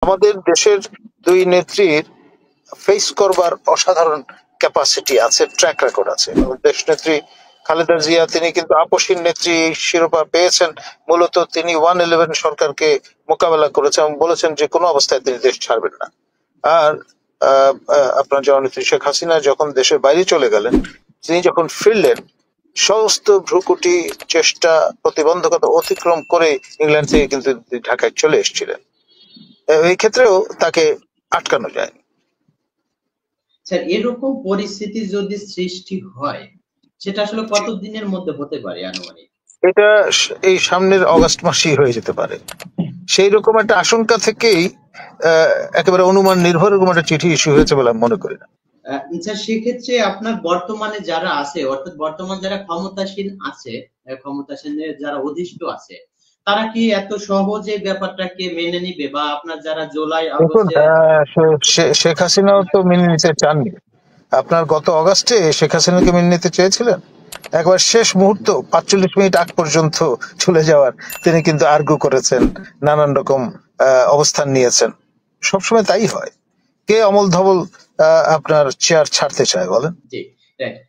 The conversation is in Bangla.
আমাদের দেশের দুই নেত্রীর ফেস করবার অসাধারণ ক্যাপাসিটি আছে, ট্র্যাক রেকর্ড আছে। দেশ নেত্রী খালেদা জিয়া তিনি কিন্তু আপসীন নেত্রী শিরোপা পেয়েছেন। মূলত তিনি 111 সরকারকে মোকাবেলা করেছেন এবং বলেছেন যে কোনো অবস্থায় তিনি দেশ ছাড়বেন না। আর আপনার জননেত্রী শেখ হাসিনা যখন দেশের বাইরে চলে গেলেন, তিনি যখন ফিরলেন সমস্ত ভ্রুকুটি চেষ্টা প্রতিবন্ধকতা অতিক্রম করে ইংল্যান্ড থেকে কিন্তু ঢাকায় চলে এসেছিলেন। এই ক্ষেত্রেও তাকে আটকানো যায়। স্যার, এরকম পরিস্থিতি যদি সৃষ্টি হয় সেটা আসলে কতদিনের মধ্যে হতে পারে আনুমানিক? এটা এই সামনের অগাস্ট মাসেই হয়ে যেতে পারে। সেই রকম একটা আশঙ্কা থেকেই একেবারে অনুমান নির্ভর এরকম একটা চিঠি ইস্যু হয়েছে বলে আমি মনে করি না। স্যার, সেক্ষেত্রে আপনার বর্তমানে যারা আছে, অর্থাৎ বর্তমান যারা ক্ষমতাসীন আছে, ক্ষমতাসীনের যারা অধিষ্ঠ আছে, তারা কি এত সহজে ব্যাপারটাকে মেনে নিবে? বা আপনার যারা জুলাই দেখুন, আগস্টে শেখ হাসিনাও তো মেনে নিতে চাননি। আপনার গত অগাস্টে শেখ হাসিনাকে মেনে নিতে চেয়েছিলেন, একবার শেষ মুহূর্ত 45 মিনিট আগ পর্যন্ত চলে যাওয়ার তিনি কিন্তু আর্গু করেছেন, নানান রকম অবস্থান নিয়েছেন। সবসময় তাই হয়। কে অমল ধবল আপনার চেয়ার ছাড়তে চায় বলেন? জি, রাইট।